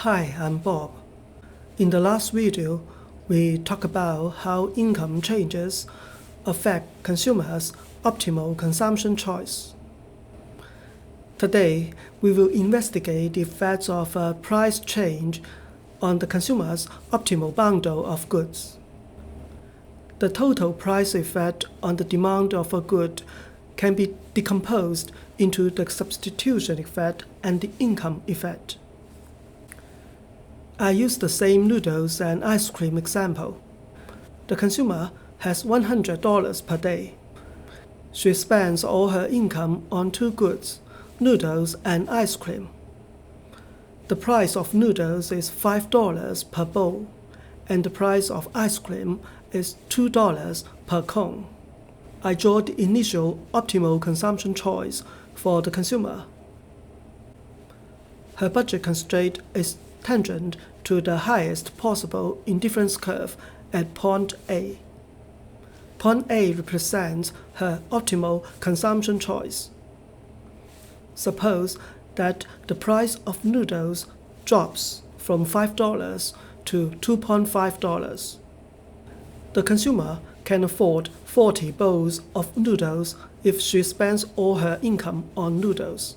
Hi, I'm Bob. In the last video, we talked about how income changes affect consumers' optimal consumption choice. Today, we will investigate the effects of a price change on the consumer's optimal bundle of goods. The total price effect on the demand of a good can be decomposed into the substitution effect and the income effect. I use the same noodles and ice cream example. The consumer has $100 per day. She spends all her income on two goods, noodles and ice cream. The price of noodles is $5 per bowl, and the price of ice cream is $2 per cone. I draw the initial optimal consumption choice for the consumer. Her budget constraint is tangent to the highest possible indifference curve at point A. Point A represents her optimal consumption choice. Suppose that the price of noodles drops from $5 to $2.5. The consumer can afford 40 bowls of noodles if she spends all her income on noodles.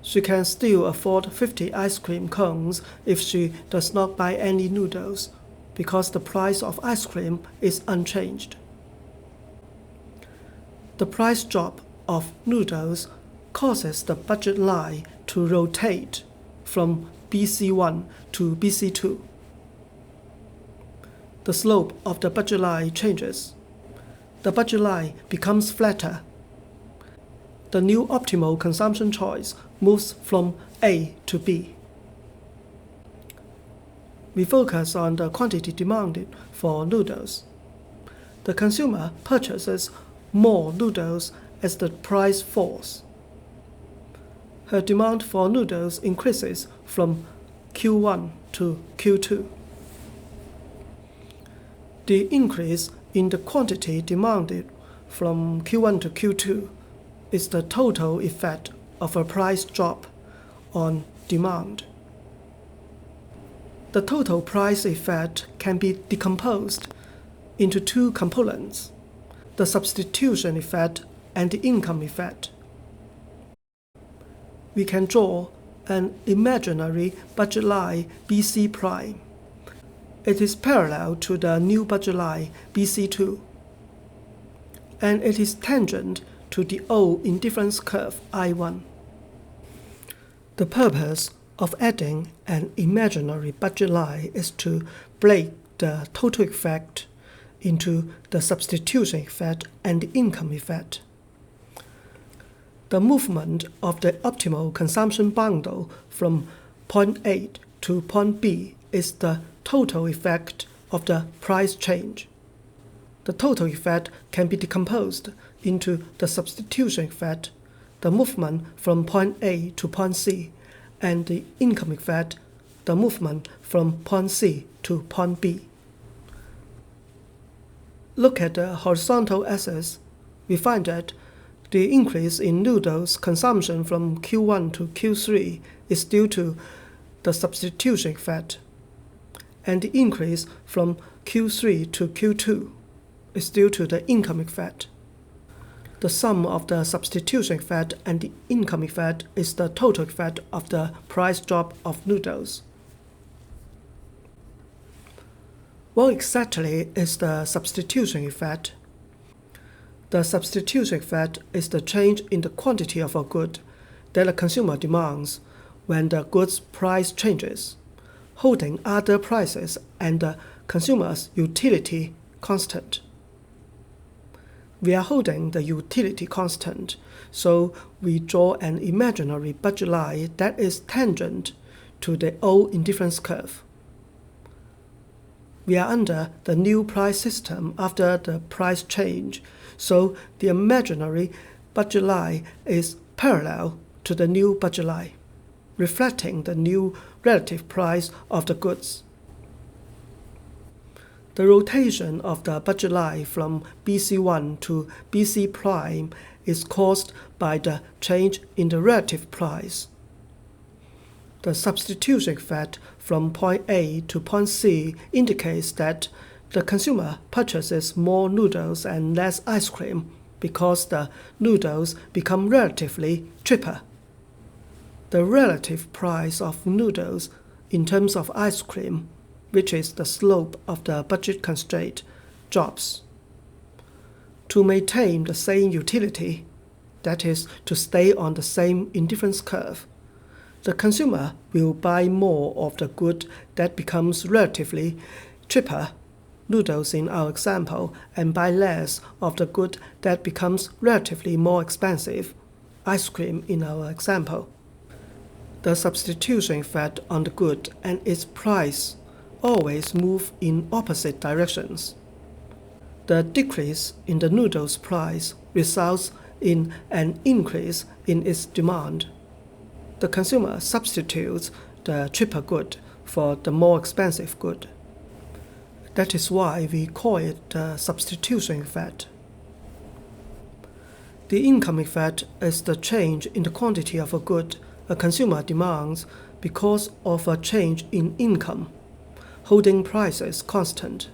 She can still afford 50 ice cream cones if she does not buy any noodles, because the price of ice cream is unchanged. The price drop of noodles causes the budget line to rotate from BC1 to BC2. The slope of the budget line changes. The budget line becomes flatter. The new optimal consumption choice moves from A to B. We focus on the quantity demanded for noodles. The consumer purchases more noodles as the price falls. Her demand for noodles increases from Q1 to Q2. The increase in the quantity demanded from Q1 to Q2 is the total effect of a price drop on demand. The total price effect can be decomposed into two components, the substitution effect and the income effect. We can draw an imaginary budget line BC prime. It is parallel to the new budget line BC2, and it is tangent to the old indifference curve I1. The purpose of adding an imaginary budget line is to break the total effect into the substitution effect and the income effect. The movement of the optimal consumption bundle from point A to point B is the total effect of the price change. The total effect can be decomposed into the substitution effect, the movement from point A to point C, and the income effect, the movement from point C to point B. Look at the horizontal axis. We find that the increase in noodles consumption from Q1 to Q3 is due to the substitution effect, and the increase from Q3 to Q2 is due to the income effect. The sum of the substitution effect and the income effect is the total effect of the price drop of noodles. What exactly is the substitution effect? The substitution effect is the change in the quantity of a good that a consumer demands when the good's price changes, holding other prices and the consumer's utility constant. We are holding the utility constant, so we draw an imaginary budget line that is tangent to the old indifference curve. We are under the new price system after the price change, so the imaginary budget line is parallel to the new budget line, reflecting the new relative price of the goods. The rotation of the budget line from BC1 to BC prime is caused by the change in the relative price. The substitution effect from point A to point C indicates that the consumer purchases more noodles and less ice cream because the noodles become relatively cheaper. The relative price of noodles in terms of ice cream, which is the slope of the budget constraint, drops. To maintain the same utility, that is, to stay on the same indifference curve, the consumer will buy more of the good that becomes relatively cheaper, noodles in our example, and buy less of the good that becomes relatively more expensive, ice cream in our example. The substitution effect on the good and its price always move in opposite directions. The decrease in the noodle's price results in an increase in its demand. The consumer substitutes the cheaper good for the more expensive good. That is why we call it the substitution effect. The income effect is the change in the quantity of a good a consumer demands because of a change in income, holding prices constant.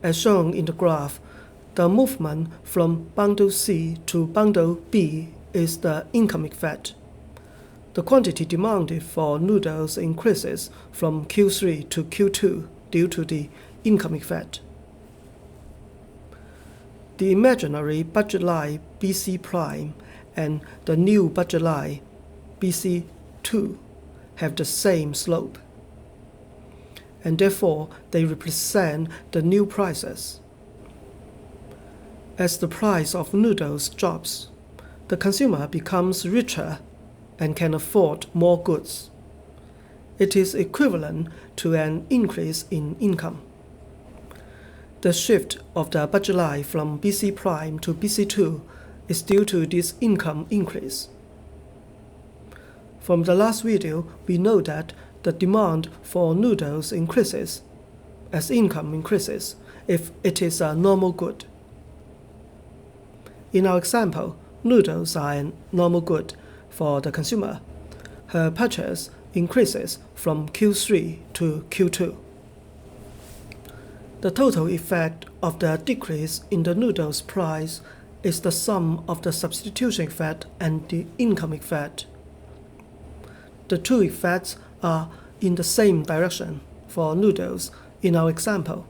As shown in the graph, the movement from bundle C to bundle B is the income effect. The quantity demanded for noodles increases from Q3 to Q2 due to the income effect. The imaginary budget line BC prime and the new budget line BC2 have the same slope, and therefore they represent the new prices. As the price of noodles drops, the consumer becomes richer and can afford more goods. It is equivalent to an increase in income. The shift of the budget line from BC prime to BC2 is due to this income increase. From the last video, we know that the demand for noodles increases as income increases if it is a normal good. In our example, noodles are a normal good for the consumer. Her purchase increases from Q3 to Q2. The total effect of the decrease in the noodles price is the sum of the substitution effect and the income effect. The two effects are in the same direction for noodles in our example.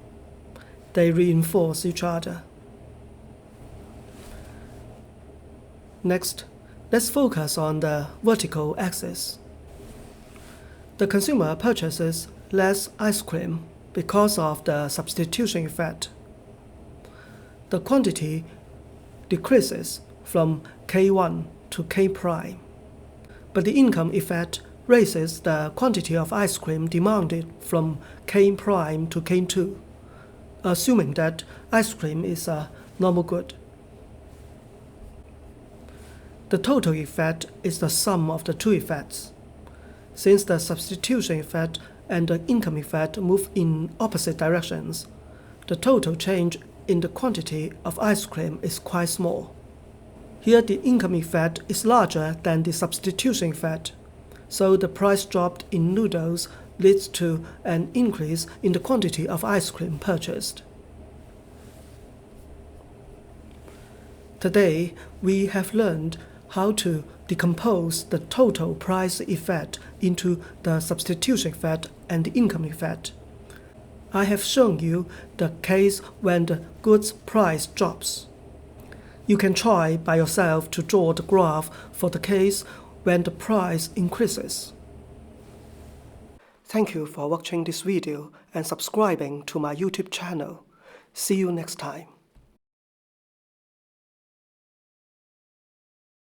They reinforce each other. Next, let's focus on the vertical axis. The consumer purchases less ice cream because of the substitution effect. The quantity decreases from K1 to K prime, but the income effect raises the quantity of ice cream demanded from K prime to K2, assuming that ice cream is a normal good. The total effect is the sum of the two effects. Since the substitution effect and the income effect move in opposite directions, the total change in the quantity of ice cream is quite small. Here the income effect is larger than the substitution effect, so the price drop in noodles leads to an increase in the quantity of ice cream purchased. Today, we have learned how to decompose the total price effect into the substitution effect and the income effect. I have shown you the case when the goods price drops. You can try by yourself to draw the graph for the case when the price increases. Thank you for watching this video and subscribing to my YouTube channel. See you next time.